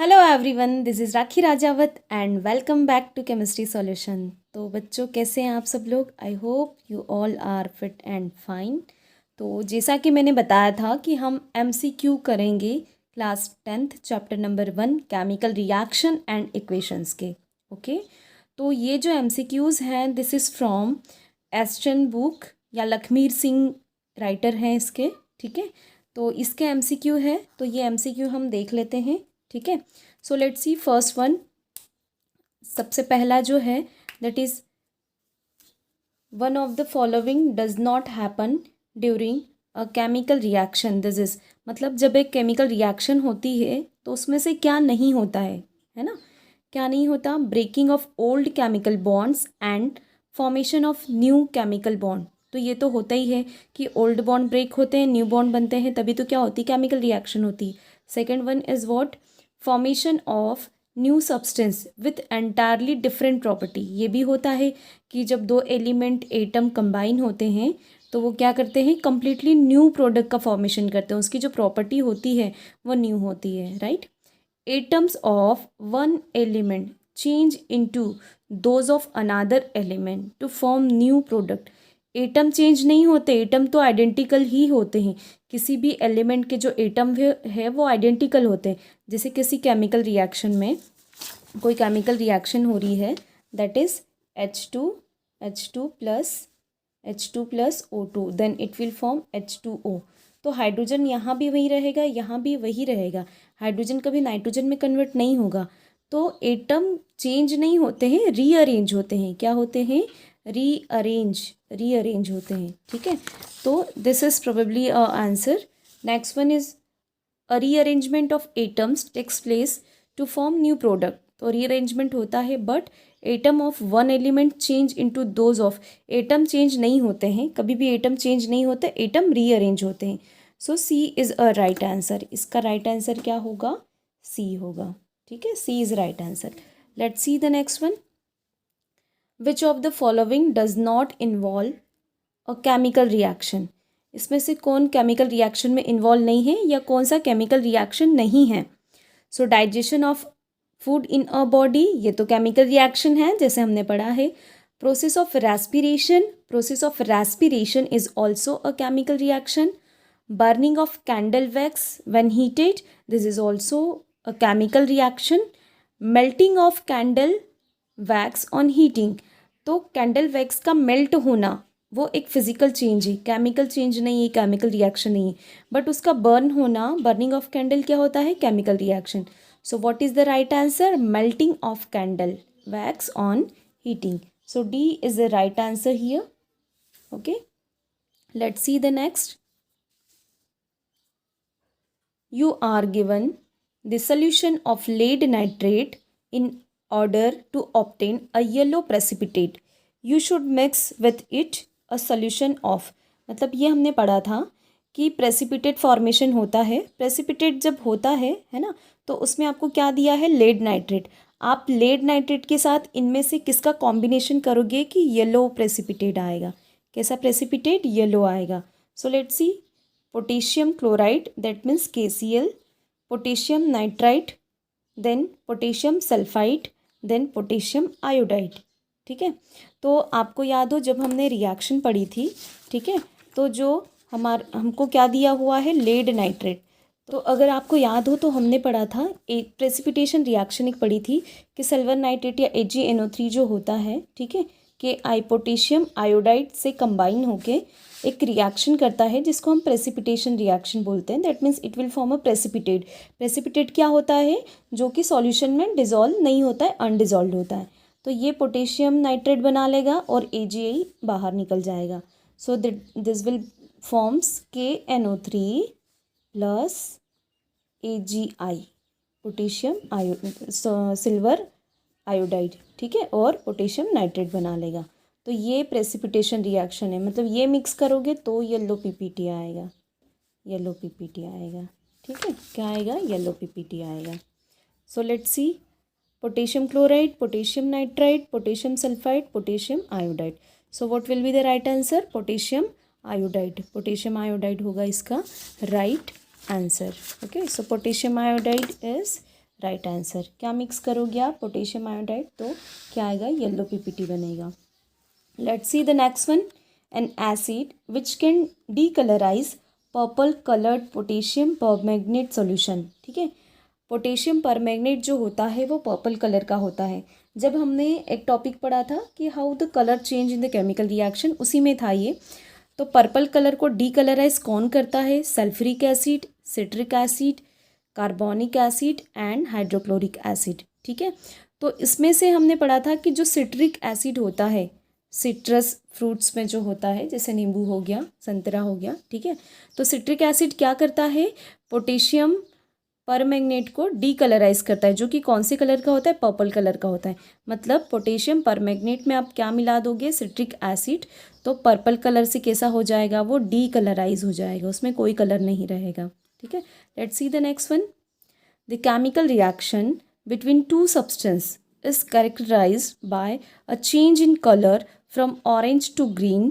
Hello everyone, this is Rakhi Rajawat and welcome back to chemistry solution. तो बच्चों, कैसे हैं आप सब लोग? I hope you all are fit and fine. तो जैसा कि मैंने बताया था कि हम एमसीक्यू करेंगे class 10th chapter number 1 chemical reaction and equations के। ओके, तो ये जो एमसीक्यूज़ हैं this is from Aston book या लखमीर सिंह राइटर हैं इसके। ठीक है, तो इसके एमसीक्यू है, तो ये एमसीक्यू हम देख लेते हैं। ठीक है, सो लेट्स सी फर्स्ट वन। सबसे पहला जो है that is one of the following does not happen during a chemical reaction. This is मतलब जब एक केमिकल रिएक्शन होती है तो उसमें से क्या नहीं होता है ना? क्या नहीं होता? Breaking of old chemical bonds and formation of new chemical bond. तो ये तो होता ही है कि ओल्ड बॉन्ड ब्रेक होते हैं, न्यू बॉन्ड बनते हैं, तभी तो क्या होती है? केमिकल रिएक्शन होती है। Second one is what? Formation of new substance with entirely different property. ये भी होता है कि जब दो एलिमेंट एटम कंबाइन होते हैं तो वो क्या करते हैं? कम्प्लीटली न्यू प्रोडक्ट का फॉर्मेशन करते हैं, उसकी जो प्रॉपर्टी होती है वो न्यू होती है, right? Atoms of one element change into those of another element to form new product. Atom change नहीं होते, एटम तो आइडेंटिकल ही होते हैं। किसी भी एलिमेंट के जो एटम है वो आइडेंटिकल होते हैं। जैसे किसी केमिकल रिएक्शन में कोई केमिकल रिएक्शन हो रही है, that is H2 plus O2, then it will form H2O। तो हाइड्रोजन यहाँ भी वही रहेगा, यहाँ भी वही रहेगा। हाइड्रोजन कभी नाइट्रोजन में कन्वर्ट नहीं होगा। तो एटम चेंज नहीं होते हैं, रीअरेंज होते हैं। क्या होते हैं? रीअरेंज होते हैं। ठीक है, तो this is probably a answer. Next one is a rearrangement of atoms takes place to form new product. तो रीअरेंजमेंट होता है but atom of one element change into those of. Atom change नहीं होते हैं, कभी भी एटम चेंज नहीं होते, एटम रीअरेंज होते हैं। So C is a right answer. इसका राइट आंसर क्या होगा? सी होगा। ठीक है, C is right answer. Let's see the next one. Which of the following does not involve a chemical reaction. इसमें से कौन केमिकल रिएक्शन में इन्वॉल्व नहीं है या कौन सा केमिकल रिएक्शन नहीं है? सो digestion of food in a body, ये तो केमिकल रिएक्शन है जैसे हमने पढ़ा है। Process of respiration is also a chemical reaction. Burning of candle wax when heated, this is also a chemical reaction. Melting of candle wax on heating, तो candle wax का melt होना वो एक फिजिकल चेंज है, chemical change नहीं है, chemical reaction नहीं है। बट उसका बर्न होना, बर्निंग ऑफ कैंडल क्या होता है? Chemical reaction. So what is the right answer? Melting of candle wax on heating. So D is the right answer here. Okay, let's see the next. You are given the solution of lead nitrate in order to obtain a yellow precipitate. You should mix with it a solution of, मतलब ये हमने पढ़ा था कि precipitate formation होता है। Precipitate जब होता है ना, तो उसमें आपको क्या दिया है? Lead nitrate. आप लेड नाइट्रेट के साथ इनमें से किसका कॉम्बिनेशन करोगे कि येलो प्रेसिपिटेट आएगा? कैसा प्रेसिपिटेट? येलो आएगा। So let's see. Potassium chloride, that means KCl, potassium nitrite, then potassium sulphide, then potassium iodide. ठीक है, तो आपको याद हो जब हमने रिएक्शन पढ़ी थी, ठीक है, तो जो हमको क्या दिया हुआ है? Lead nitrate. तो अगर आपको याद हो तो हमने पढ़ा था, एक प्रेसिपिटेशन रिएक्शन एक पढ़ी थी कि सिल्वर नाइट्रेट या AgNO3 जो होता है, ठीक है, कि पोटेशियम आयोडाइड से कंबाइन होके एक रिएक्शन करता है जिसको हम प्रेसिपिटेशन रिएक्शन बोलते हैं। That means it will form a precipitate. Precipitate क्या होता है? जो कि सॉल्यूशन में डिजॉल्व नहीं होता है, अनडिजॉल्व होता है। तो ये पोटेशियम नाइट्रेट बना लेगा और AgI बाहर निकल जाएगा। So this will forms KNO3 plus AgI, potassium silver iodide, ठीक है, और पोटेशियम नाइट्रेट बना लेगा। तो ये प्रेसिपिटेशन रिएक्शन है, मतलब ये मिक्स करोगे तो येलो PPT आएगा, येलो PPT आएगा। ठीक है, क्या आएगा? येलो PPT आएगा। So let's see. Potassium chloride, potassium nitride, potassium sulphide, potassium iodide. So what will be the right answer? Potassium iodide. Potassium iodide होगा इसका right answer. Okay, so potassium iodide is right answer. क्या mix करोगे आप potassium iodide, तो क्या आएगा, yellow PPT बनेगा। Let's see the next one. N acid which can decolourise purple coloured potassium permanganate solution. ठीक है, पोटेशियम परमैंगनेट जो होता है वो पर्पल कलर का होता है। जब हमने एक टॉपिक पढ़ा था कि how the colour change in the chemical reaction, उसी में था ये। तो पर्पल कलर को डीकलराइज कौन करता है, sulphuric acid, citric acid, carbonic acid and hydrochloric acid. ठीक है, तो इसमें से हमने पढ़ा था कि जो सिट्रिक एसिड होता है, सिट्रस फ्रूट्स में जो होता है, जैसे नींबू हो गया, संतरा हो गया, ठीक है, तो सिट्रिक एसिड क्या करता है, पोटेशियम परमैंगनेट को डीकलराइज करता है, जो कि कौन से कलर का होता है, पर्पल कलर का होता है। मतलब पोटेशियम परमैंगनेट में आप क्या मिला दोगे, सिट्रिक एसिड, तो पर्पल कलर से कैसा हो जाएगा, वो डीकलराइज हो जाएगा, उसमें कोई कलर नहीं रहेगा। ठीक है, let's see the next one. The chemical reaction between two substance is characterized by a change in color from orange to green.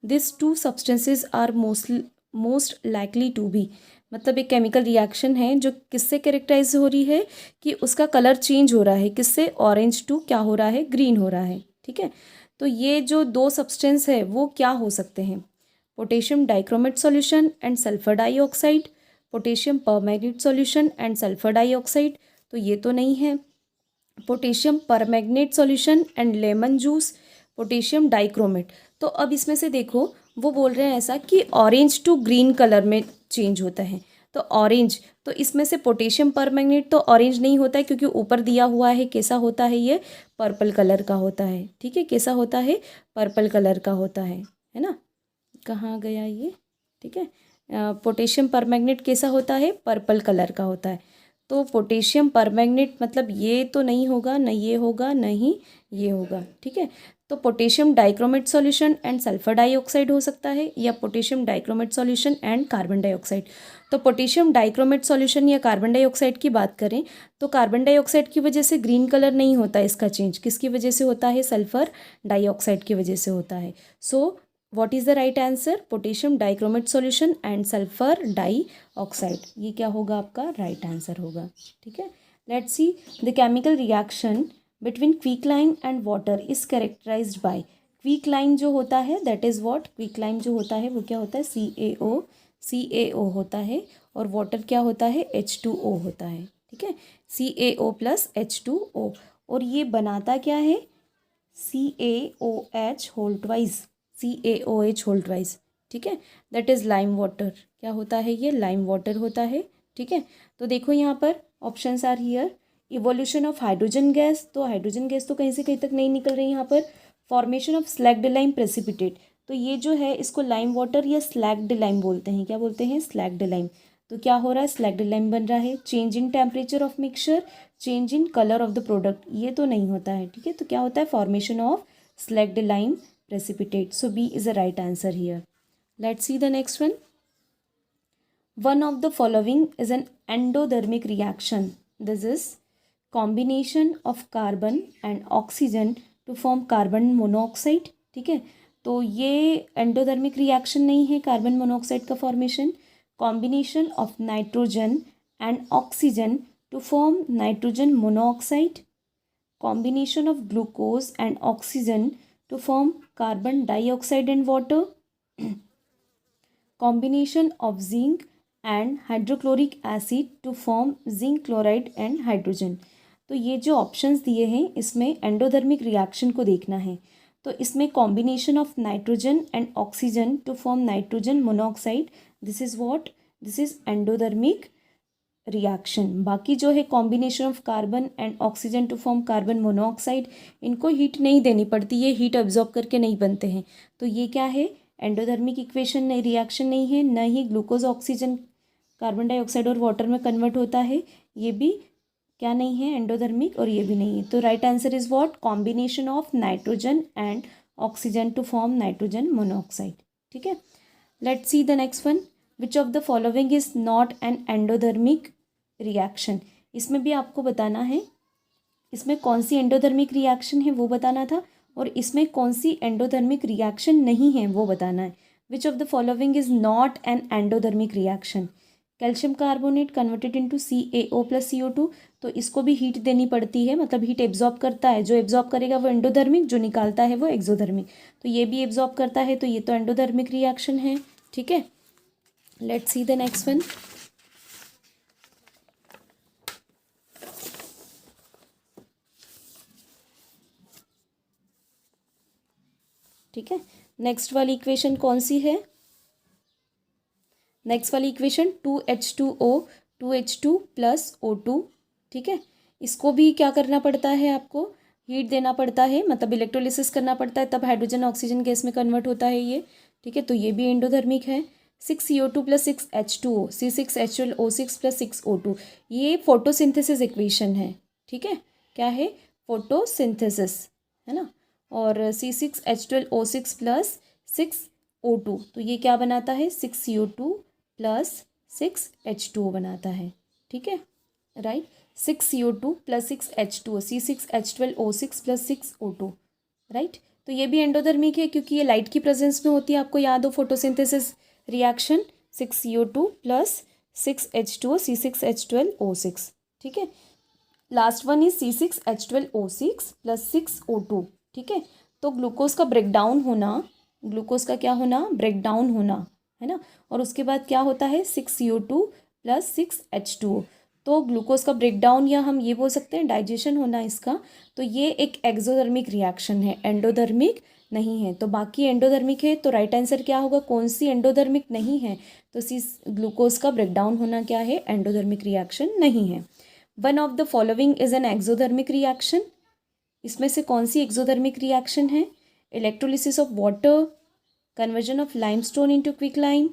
These two substances are most likely to be, मतलब एक chemical reaction है जो किससे characterise हो रही है कि उसका कलर चेंज हो रहा है, किससे, ऑरेंज टू क्या हो रहा है, ग्रीन हो रहा है। ठीक है, तो ये जो दो सब्सटेंस है वो क्या हो सकते हैं, potassium dichromate solution and sulphur dioxide, potassium permanganate solution and sulphur dioxide, तो ये तो नहीं है। Potassium permanganate solution and lemon juice, potassium dichromate. तो अब इसमें से देखो, वो बोल रहे हैं ऐसा कि ऑरेंज टू ग्रीन कलर में चेंज होता है। तो ऑरेंज, तो इसमें से पोटेशियम परमैंगनेट तो ऑरेंज नहीं होता है, क्योंकि ऊपर दिया हुआ है कैसा होता है, ये पर्पल कलर का होता है। ठीक है, कैसा होता है, पर्पल कलर का होता है ना। कहाँ गया ये, ठीक है, पोटेशियम परमैंगनेट कैसा होता है, पर्पल कलर का होता है। तो पोटेशियम परमैंगनेट मतलब ये तो नहीं होगा, न ये होगा, न ही ये होगा। ठीक है, तो potassium dichromate solution and sulphur dioxide हो सकता है, या potassium dichromate solution and carbon dioxide. तो पोटेशियम डाइक्रोमेट सॉल्यूशन या कार्बन डाइऑक्साइड की बात करें तो कार्बन डाइऑक्साइड की वजह से ग्रीन कलर नहीं होता, इसका चेंज किसकी वजह से होता है, सल्फर डाइऑक्साइड की वजह से होता है। So what is the right answer, potassium dichromate solution and sulphur dioxide, ये क्या होगा आपका राइट आंसर होगा। ठीक है, let's see the chemical reaction between quicklime and water is characterised by. Quicklime जो होता है दैट इज़ व्हाट, क्विकलाइन जो होता है वो क्या होता है, CaO होता है, और वाटर क्या होता है, H2O होता है। ठीक है, CaO प्लस H2O, और ये बनाता क्या है, CaOH whole twice, CaOH whole twice. ठीक है, दैट इज़ लाइम वाटर, क्या होता है, ये लाइम वाटर होता है। ठीक है, तो देखो यहाँ पर options are here. Evolution of hydrogen gas, तो हाइड्रोजन गैस तो कहीं से कहीं तक नहीं निकल रही यहाँ पर। Formation of slagged lime precipitate, तो ये जो है इसको लाइम वाटर या स्लैग्ड लाइम बोलते हैं, क्या बोलते हैं, स्लैग्ड लाइम। तो क्या हो रहा है, स्लैग्ड लाइम बन रहा है। Change in temperature of mixture, change in colour of the product, ये तो नहीं होता है। ठीक है, तो क्या होता है, formation of slagged lime precipitate. So B is the right answer here. Let's see the next one. One of the following is an endothermic reaction. This is combination of carbon and oxygen to form carbon monoxide. ठीक है, तो ये एंडोधर्मिक reaction नहीं है carbon monoxide का formation. Combination of nitrogen and oxygen to form nitrogen monoxide, combination of glucose and oxygen to form carbon dioxide and water, combination of zinc and hydrochloric acid to form zinc chloride and hydrogen। तो ये जो options दिए हैं इसमें एंडोधर्मिक reaction को देखना है। तो इसमें combination of nitrogen and oxygen to form nitrogen monoxide, this is what, this is endothermic reaction. बाकी जो है combination of carbon and oxygen to form carbon monoxide, इनको हीट नहीं देनी पड़ती, ये हीट अब्जॉर्ब करके नहीं बनते हैं। तो ये क्या है, एंडोधर्मिक इक्वेशन नहीं, रिएक्शन नहीं है, न ही ग्लूकोज ऑक्सीजन कार्बन डाइऑक्साइड और वाटर में कन्वर्ट होता है, ये भी क्या नहीं है, एंडोधर्मिक, और ये भी नहीं है। तो right answer is what, combination of nitrogen and oxygen to form nitrogen monoxide. ठीक है, let's see the next one. Which of the following is not an endothermic reaction. इसमें भी आपको बताना है, इसमें कौन सी एंडोधर्मिक रिएक्शन है वो बताना था, और इसमें कौन सी एंडोधर्मिक रिएक्शन नहीं है वो बताना है। Which of the following is not an endothermic reaction. Calcium carbonate converted into CaO plus CO2, तो इसको भी हीट देनी पड़ती है, मतलब हीट एब्जॉर्ब करता है। जो एब्जॉर्ब करेगा वो एंडोधर्मिक, जो निकालता है वो एक्सोधर्मिक। तो ये भी एब्जॉर्ब करता है, तो ये तो एंडोधर्मिक रिएक्शन है। ठीक है, let's see the next one. ठीक है, नेक्स्ट वाली इक्वेशन कौन सी है? नेक्स्ट वाली equation 2H2O 2H2 plus O2। ठीक है, इसको भी क्या करना पड़ता है, आपको हीट देना पड़ता है, मतलब इलेक्ट्रोलिसिस करना पड़ता है, तब हाइड्रोजन ऑक्सीजन गैस में कन्वर्ट होता है ये। ठीक है, तो ये भी एंडोधर्मिक है। 6CO2 plus 6H2O C6H12O6 plus 6O2, ये फोटोसिंथेसिस इक्वेशन है। ठीक है, क्या है? फोटोसिंथेसिस, है ना। और C6H12O6 प्लस 6O2, तो ये क्या बनाता है? 6CO2 प्लस 6H2O बनाता है। ठीक है, right. 6CO2 plus 6H2O C6H12O6 plus 6O2, right. तो ये भी एंडोधर्मिक है क्योंकि ये लाइट की प्रेजेंस में होती है। आपको याद हो photosynthesis reaction 6CO2 plus 6H2O C6H12O6। ठीक है, last one is C6H12O6 plus 6O2। ठीक है, तो ग्लूकोज का ब्रेकडाउन होना, ग्लूकोज का क्या होना? ब्रेकडाउन होना, है ना। और उसके बाद क्या होता है? 6CO2 plus 6H2O। तो ग्लूकोज का ब्रेकडाउन, या हम ये बोल सकते हैं डाइजेशन होना इसका। तो ये एक एक्सोधर्मिक रिएक्शन है, एंडोधर्मिक नहीं है। तो बाकी एंडोधर्मिक है, तो राइट आंसर क्या होगा? कौन सी एंडोधर्मिक नहीं है? तो ग्लूकोज का ब्रेकडाउन होना क्या है? एंडोधर्मिक रिएक्शन नहीं है। One of the following is an exothermic reaction, इसमें से कौन सी एक्सोधर्मिक रिएक्शन है? Electrolysis of water, conversion of limestone into quicklime,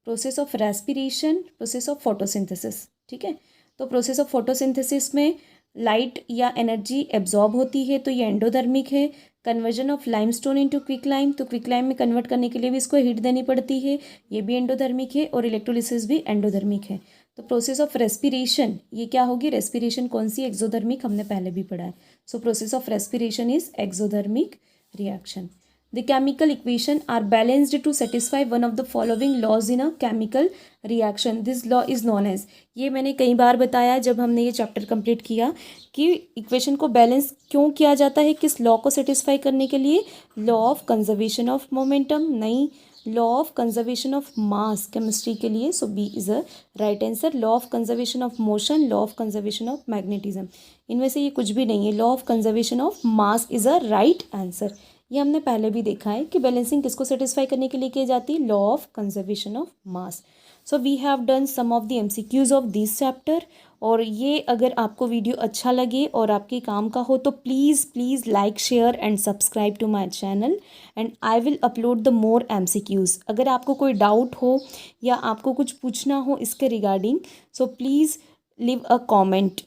process of respiration, process of photosynthesis. ठीक है, तो प्रोसेस ऑफ फोटोसिंथेसिस में लाइट या एनर्जी एब्जॉर्ब होती है, तो ये एंडोधर्मिक है। Conversion of limestone into quicklime, तो क्विकलाइम में कन्वर्ट करने के लिए भी इसको हीट देनी पड़ती है, ये भी एंडोधर्मिक है। और इलेक्ट्रोलिसिस भी एंडोधर्मिक है। तो प्रोसेस ऑफ रेस्पिरेशन, ये क्या होगी? रेस्पिरेशन कौन सी? एक्सोधर्मिक, हमने पहले भी पढ़ा है। So process of respiration is exothermic reaction. The chemical equation are balanced to satisfy one of the following laws in a chemical reaction. This law is known as, ये मैंने कई बार बताया जब हमने ये चैप्टर कंप्लीट किया कि इक्वेशन को बैलेंस क्यों किया जाता है, किस लॉ को सेटिस्फाई करने के लिए? Law of conservation of momentum, नहीं, law of conservation of mass chemistry के लिए। So B is a right answer. Law of conservation of motion, law of conservation of magnetism, इनमें से ये कुछ भी नहीं है। Law of conservation of mass is a right answer. ये हमने पहले भी देखा है कि बैलेंसिंग किसको सेटिस्फाई करने के लिए की जाती है? Law of conservation of mass. So we have done some of the MCQs of this chapter. और ये अगर आपको वीडियो अच्छा लगे और आपके काम का हो तो please like, share and subscribe to my channel and I will upload the more MCQs। अगर आपको कोई डाउट हो या आपको कुछ पूछना हो इसके regarding, so please leave a comment,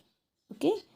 okay.